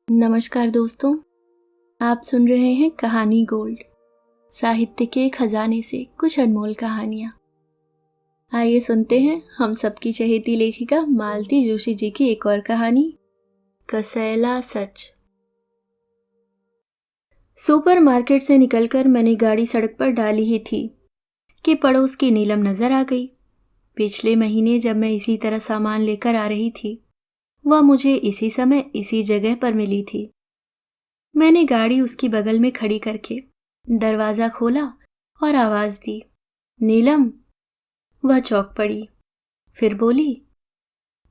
नमस्कार दोस्तों, आप सुन रहे हैं कहानी गोल्ड। साहित्य के खजाने से कुछ अनमोल कहानियाँ। आइए सुनते हैं हम सबकी चहेती लेखिका मालती जोशी जी की एक और कहानी, कसैला सच। सुपरमार्केट से निकलकर मैंने गाड़ी सड़क पर डाली ही थी कि पड़ोस की नीलम नजर आ गई। पिछले महीने जब मैं इसी तरह सामान लेकर आ रही थी, वह मुझे इसी समय इसी जगह पर मिली थी। मैंने गाड़ी उसकी बगल में खड़ी करके दरवाजा खोला और आवाज दी, नीलम। वह चौंक पड़ी, फिर बोली,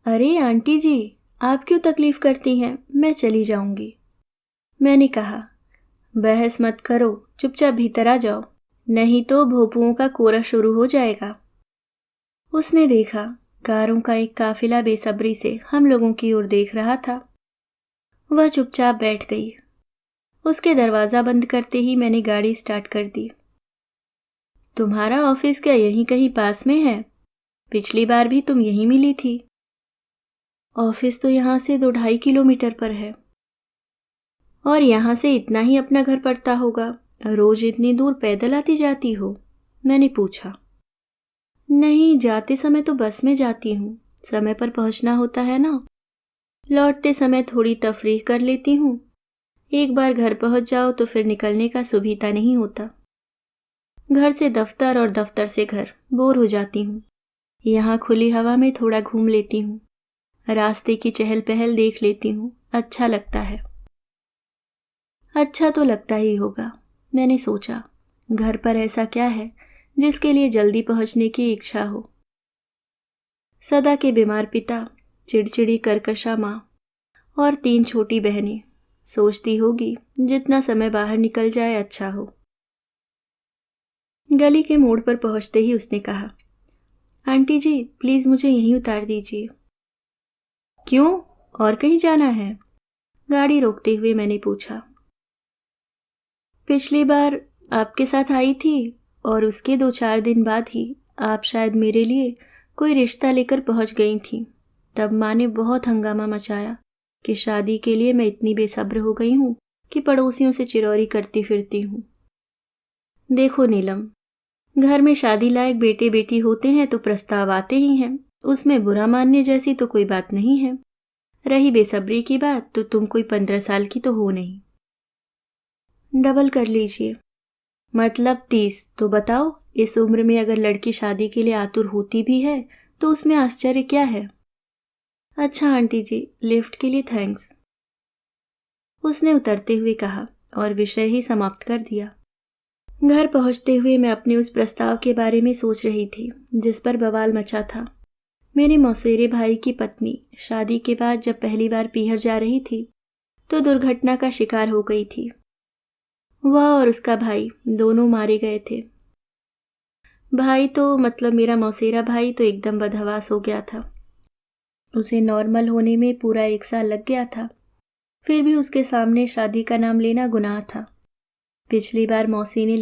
अरे आंटी जी, आप क्यों तकलीफ करती हैं, मैं चली जाऊंगी। मैंने कहा, बहस मत करो, चुपचाप भीतर आ जाओ, नहीं तो भोंपुओं का कोरा शुरू हो जाएगा। उसने देखा कारों का एक काफिला बेसब्री से हम लोगों की ओर देख रहा था। वह चुपचाप बैठ गई। उसके दरवाजा बंद करते ही मैंने गाड़ी स्टार्ट कर दी। तुम्हारा ऑफिस क्या यहीं कहीं पास में है? पिछली बार भी तुम यहीं मिली थी। ऑफिस तो यहाँ से 2-2.5 किलोमीटर पर है। और यहाँ से इतना ही अपना घर पड़ता होगा। रोज इतनी दूर पैदल आती जाती हो? मैंने पूछा। नहीं, जाते समय तो बस में जाती हूँ, समय पर पहुँचना होता है ना। लौटते समय थोड़ी तफरीह कर लेती हूँ। एक बार घर पहुँच जाओ तो फिर निकलने का सुभीता नहीं होता। घर से दफ्तर और दफ्तर से घर, बोर हो जाती हूँ। यहाँ खुली हवा में थोड़ा घूम लेती हूँ, रास्ते की चहल पहल देख लेती हूँ, अच्छा लगता है। अच्छा तो लगता ही होगा, मैंने सोचा। घर पर ऐसा क्या है जिसके लिए जल्दी पहुंचने की इच्छा हो? सदा के बीमार पिता, चिड़चिड़ी करकशा माँ और 3 छोटी बहनें। सोचती होगी जितना समय बाहर निकल जाए अच्छा हो। गली के मोड़ पर पहुंचते ही उसने कहा, आंटी जी प्लीज मुझे यहीं उतार दीजिए। क्यों, और कहीं जाना है? गाड़ी रोकते हुए मैंने पूछा। पिछली बार आपके साथ आई थी और उसके 2-4 दिन बाद ही आप शायद मेरे लिए कोई रिश्ता लेकर पहुंच गई थी। तब माँ ने बहुत हंगामा मचाया कि शादी के लिए मैं इतनी बेसब्र हो गई हूँ कि पड़ोसियों से चिरौरी करती फिरती हूँ। देखो नीलम, घर में शादी लायक बेटे बेटी होते हैं तो प्रस्ताव आते ही हैं, उसमें बुरा मानने जैसी तो कोई बात नहीं है। रही बेसब्री की बात, तो तुम कोई 15 साल की तो हो नहीं। डबल कर लीजिए, मतलब 30। तो बताओ, इस उम्र में अगर लड़की शादी के लिए आतुर होती भी है तो उसमें आश्चर्य क्या है? अच्छा आंटी जी, लिफ्ट के लिए थैंक्स, उसने उतरते हुए कहा और विषय ही समाप्त कर दिया। घर पहुंचते हुए मैं अपने उस प्रस्ताव के बारे में सोच रही थी जिस पर बवाल मचा था। मेरे मौसेरे भाई की पत्नी शादी के बाद जब पहली बार पीहर जा रही थी तो दुर्घटना का शिकार हो गई थी। वह और उसका भाई दोनों मारे गए थे। भाई तो मतलब मेरा मौसेरा भाई तो एकदम बदहवास हो गया था। उसे नॉर्मल होने में पूरा 1 साल लग गया था। फिर भी उसके सामने शादी का नाम लेना गुनाह था। पिछली बार मौसी ने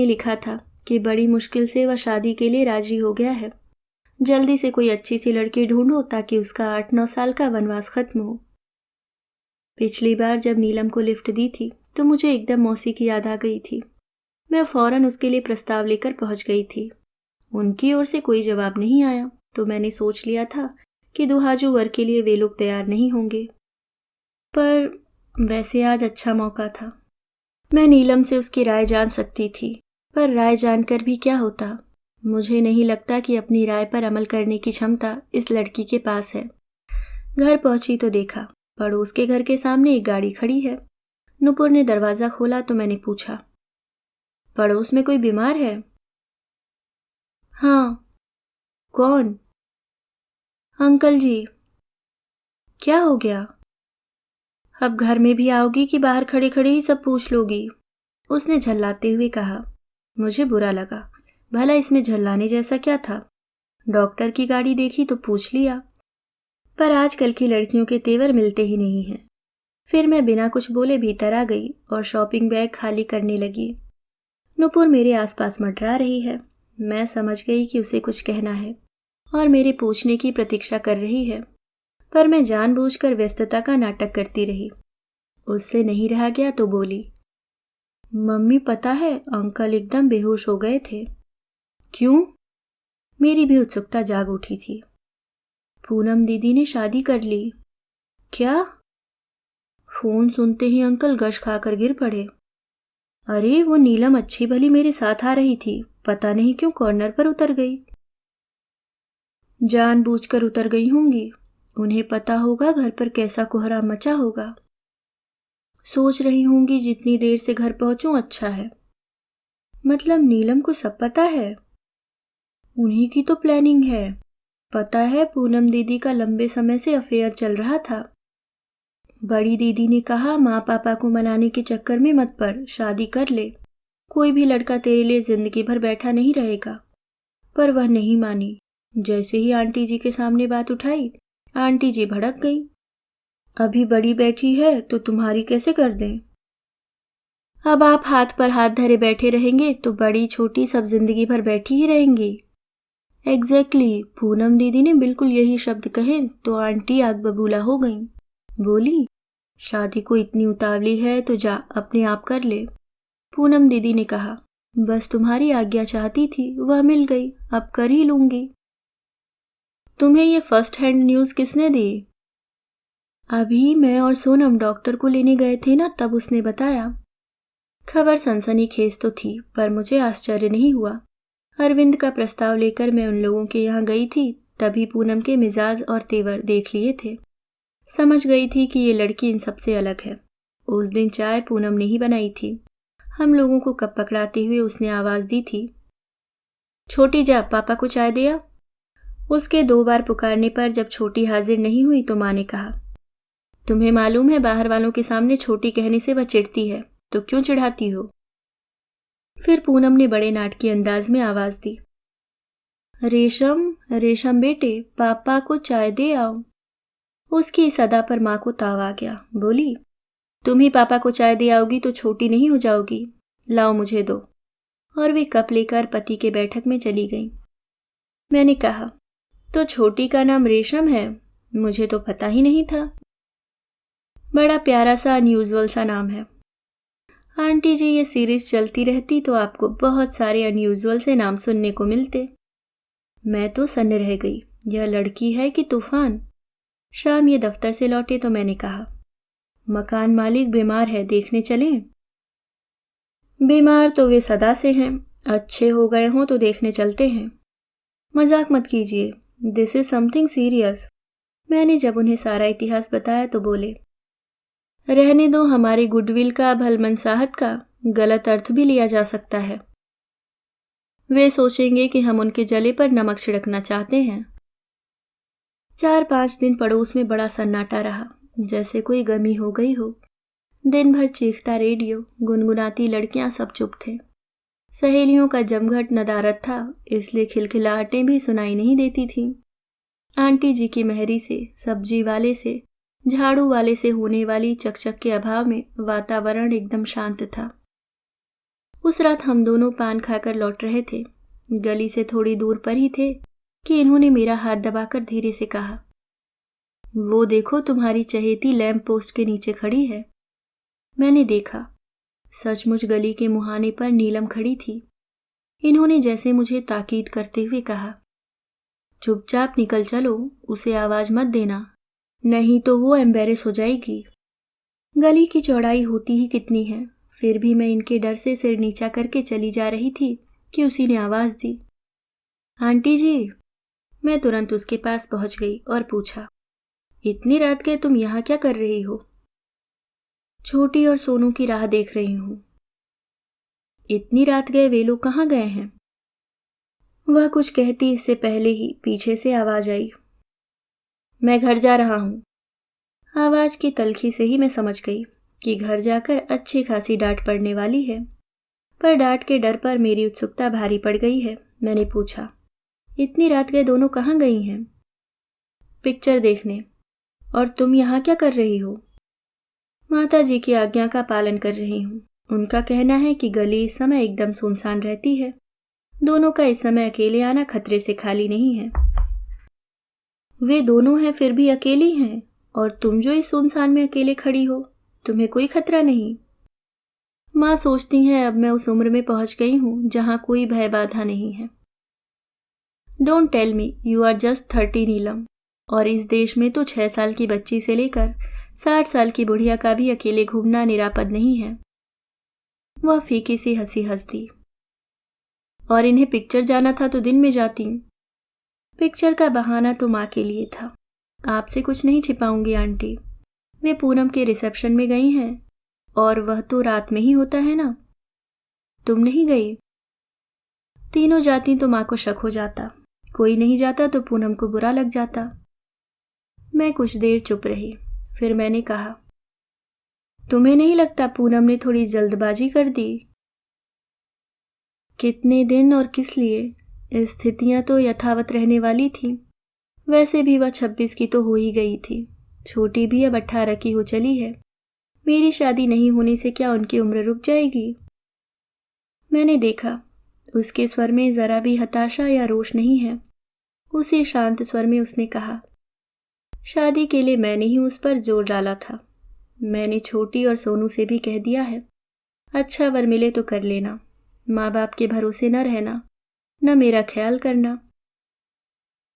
लिखा था कि बड़ी मुश्किल से वह शादी के लिए राजी हो गया है। जल्दी से कोई अच्छी सी लड़की ढूंढो ताकि उसका 8-9 साल का वनवास खत्म हो। पिछली बार जब नीलम को लिफ्ट दी थी तो मुझे एकदम मौसी की याद आ गई थी। मैं फौरन उसके लिए प्रस्ताव लेकर पहुंच गई थी। उनकी ओर से कोई जवाब नहीं आया तो मैंने सोच लिया था कि दुहाजू वर के लिए वे लोग तैयार नहीं होंगे। पर वैसे आज अच्छा मौका था। मैं नीलम से उसकी राय जान सकती थी, पर राय जानकर भी क्या होता? मुझे नहीं लगता कि अपनी राय पर अमल करने की क्षमता इस लड़की के पास है। घर पहुंची तो देखा पड़ोस के घर के सामने एक गाड़ी खड़ी है। नुपुर ने दरवाजा खोला तो मैंने पूछा, पड़ोस में कोई बीमार है? हाँ। कौन? अंकल जी। क्या हो गया? अब घर में भी आओगी कि बाहर खड़े खड़े ही सब पूछ लोगी? उसने झल्लाते हुए कहा। मुझे बुरा लगा, भला इसमें झल्लाने जैसा क्या था? डॉक्टर की गाड़ी देखी तो पूछ लिया, पर आजकल की लड़कियों के तेवर मिलते ही नहीं हैं। फिर मैं बिना कुछ बोले भीतर आ गई और शॉपिंग बैग खाली करने लगी। नुपुर मेरे आसपास मंडरा रही है। मैं समझ गई कि उसे कुछ कहना है और मेरे पूछने की प्रतीक्षा कर रही है, पर मैं जानबूझकर व्यस्तता का नाटक करती रही। उससे नहीं रहा गया तो बोली, मम्मी पता है अंकल एकदम बेहोश हो गए थे। क्यों? मेरी भी उत्सुकता जाग उठी थी। पूनम दीदी ने शादी कर ली। क्या? फोन सुनते ही अंकल गश खाकर गिर पड़े। अरे वो नीलम अच्छी भली मेरे साथ आ रही थी, पता नहीं क्यों कॉर्नर पर उतर गई। जानबूझकर उतर गई होंगी, उन्हें पता होगा घर पर कैसा कोहराम मचा होगा। सोच रही होंगी जितनी देर से घर पहुंचूं अच्छा है। मतलब नीलम को सब पता है? उन्हीं की तो प्लानिंग है। पता है पूनम दीदी का लंबे समय से अफेयर चल रहा था। बड़ी दीदी ने कहा माँ पापा को मनाने के चक्कर में मत पड़, शादी कर ले, कोई भी लड़का तेरे लिए जिंदगी भर बैठा नहीं रहेगा। पर वह नहीं मानी। जैसे ही आंटी जी के सामने बात उठाई, आंटी जी भड़क गई। अभी बड़ी बैठी है तो तुम्हारी कैसे कर दें? अब आप हाथ पर हाथ धरे बैठे रहेंगे तो बड़ी छोटी सब जिंदगी भर बैठी ही रहेंगी। एग्जैक्टली, पूनम दीदी ने बिल्कुल यही शब्द कहे तो आंटी आग बबूला हो गईं। बोली, शादी को इतनी उतावली है तो जा अपने आप कर ले। पूनम दीदी ने कहा, बस तुम्हारी आज्ञा चाहती थी, वह मिल गई, अब कर ही लूंगी। तुम्हें ये फर्स्ट हैंड न्यूज़ किसने दी? अभी मैं और सोनम डॉक्टर को लेने गए थे ना, तब उसने बताया। खबर सनसनीखेज तो थी, पर मुझे आश्चर्य नहीं हुआ। अरविंद का प्रस्ताव लेकर मैं उन लोगों के यहाँ गई थी, तभी पूनम के मिजाज और तेवर देख लिए थे। समझ गई थी कि ये लड़की इन सबसे अलग है। उस दिन चाय पूनम ने ही बनाई थी। हम लोगों को कप पकड़ाते हुए उसने आवाज दी थी, छोटी जा पापा को चाय दिया। उसके 2 बार पुकारने पर जब छोटी हाजिर नहीं हुई तो माँ ने कहा, तुम्हें मालूम है बाहर वालों के सामने छोटी कहने से वह चिढ़ती है, तो क्यों चिढ़ाती हो? फिर पूनम ने बड़े नाटकीय अंदाज में आवाज दी, रेशम रेशम बेटे पापा को चाय दे आओ। उसकी इस अदा पर माँ को ताव आ गया। बोली, तुम ही पापा को चाय दे आओगी तो छोटी नहीं हो जाओगी, लाओ मुझे दो। और वे कप लेकर पति के बैठक में चली गई। मैंने कहा, तो छोटी का नाम रेशम है? मुझे तो पता ही नहीं था। बड़ा प्यारा सा अनयूजुअल सा नाम है। आंटी जी ये सीरीज चलती रहती तो आपको बहुत सारे अनयूजुअल से नाम सुनने को मिलते। मैं तो सन्न रह गई, यह लड़की है कि तूफान। शाम ये दफ्तर से लौटे तो मैंने कहा, मकान मालिक बीमार है, देखने चलें? बीमार तो वे सदा से हैं, अच्छे हो गए हों तो देखने चलते हैं। मजाक मत कीजिए, दिस इज समथिंग सीरियस। मैंने जब उन्हें सारा इतिहास बताया तो बोले, रहने दो, हमारी गुडविल का भलमनसाहत का गलत अर्थ भी लिया जा सकता है। वे सोचेंगे कि हम उनके जले पर नमक छिड़कना चाहते हैं। 4-5 दिन पड़ोस में बड़ा सन्नाटा रहा, जैसे कोई गमी हो गई हो। दिन भर चीखता रेडियो, गुनगुनाती लड़कियां, सब चुप थे। सहेलियों का जमघट नदारद था, इसलिए खिलखिलाहटें भी सुनाई नहीं देती थीं। आंटी जी की मेहरी से, सब्जी वाले से, झाड़ू वाले से होने वाली चकचक के अभाव में वातावरण एकदम शांत था। उस रात हम दोनों पान खाकर लौट रहे थे। गली से थोड़ी दूर पर ही थे कि इन्होंने मेरा हाथ दबाकर धीरे से कहा, वो देखो तुम्हारी चहेती लैंप पोस्ट के नीचे खड़ी है। मैंने देखा, सचमुच गली के मुहाने पर नीलम खड़ी थी। इन्होंने जैसे मुझे ताकीद करते हुए कहा, चुपचाप निकल चलो, उसे आवाज मत देना, नहीं तो वो एम्बेरेस हो जाएगी। गली की चौड़ाई होती ही कितनी है, फिर भी मैं इनके डर से सिर नीचा करके चली जा रही थी कि उसी ने आवाज दी, आंटी जी। मैं तुरंत उसके पास पहुंच गई और पूछा, इतनी रात के तुम यहाँ क्या कर रही हो? छोटी और सोनू की राह देख रही हूँ। इतनी रात गए वे लोग कहाँ गए हैं? वह कुछ कहती इससे पहले ही पीछे से आवाज आई, मैं घर जा रहा हूँ। आवाज की तलखी से ही मैं समझ गई कि घर जाकर अच्छी खासी डांट पड़ने वाली है, पर डांट के डर पर मेरी उत्सुकता भारी पड़ गई है। मैंने पूछा, इतनी रात गए दोनों कहाँ गई हैं? पिक्चर देखने। और तुम यहाँ क्या कर रही हो? माता जी की आज्ञा का पालन कर रही हूँ। उनका कहना है कि गली इस समय एकदम सुनसान रहती है। दोनों का इस समय अकेले आना खतरे से खाली नहीं है। वे दोनों हैं फिर भी अकेली हैं, और तुम जो इस सुनसान में अकेले खड़ी हो, तुम्हें कोई खतरा नहीं। माँ सोचती हैं अब मैं उस उम्र में पहुंच गई हूं जहां कोई भय बाधा नहीं है। Don't tell me you are just 30 Neelam. और इस देश में तो 6 साल की बच्ची से लेकर 60 साल की बुढ़िया का भी अकेले घूमना निरापद नहीं है। वह फीकी सी हंसी हंस दी। और इन्हें पिक्चर जाना था तो दिन में जाती। पिक्चर का बहाना तो माँ के लिए था। आपसे कुछ नहीं छिपाऊंगी आंटी, वे पूनम के रिसेप्शन में गई हैं, और वह तो रात में ही होता है ना। तुम नहीं गई? तीनों जाती तो माँ को शक हो जाता, कोई नहीं जाता तो पूनम को बुरा लग जाता। मैं कुछ देर चुप रही, फिर मैंने कहा, तुम्हें नहीं लगता पूनम ने थोड़ी जल्दबाजी कर दी? कितने दिन और किस लिए? स्थितियां तो यथावत रहने वाली थीं। वैसे भी वह 26 की तो हो ही गई थी, छोटी भी अब 18 की हो चली है। मेरी शादी नहीं होने से क्या उनकी उम्र रुक जाएगी? मैंने देखा, उसके स्वर में जरा भी हताशा या रोष नहीं है। उसी शांत स्वर में उसने कहा, शादी के लिए मैंने ही उस पर जोर डाला था। मैंने छोटी और सोनू से भी कह दिया है, अच्छा वर मिले तो कर लेना, माँ बाप के भरोसे न रहना, न मेरा ख्याल करना।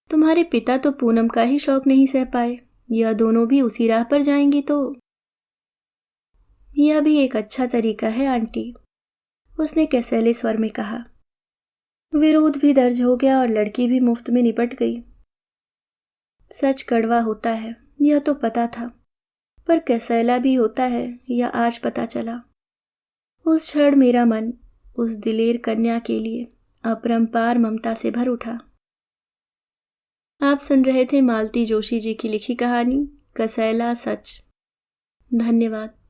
तुम्हारे पिता तो पूनम का ही शौक नहीं सह पाए, यह दोनों भी उसी राह पर जाएंगी तो। यह भी एक अच्छा तरीका है आंटी, उसने कसैले स्वर में कहा। विरोध भी दर्ज हो गया और लड़की भी मुफ्त में निपट गई। सच कड़वा होता है, यह तो पता था, पर कसैला भी होता है, यह आज पता चला। उस क्षण मेरा मन उस दिलेर कन्या के लिए अपरंपार ममता से भर उठा। आप सुन रहे थे मालती जोशी जी की लिखी कहानी कसैला सच। धन्यवाद।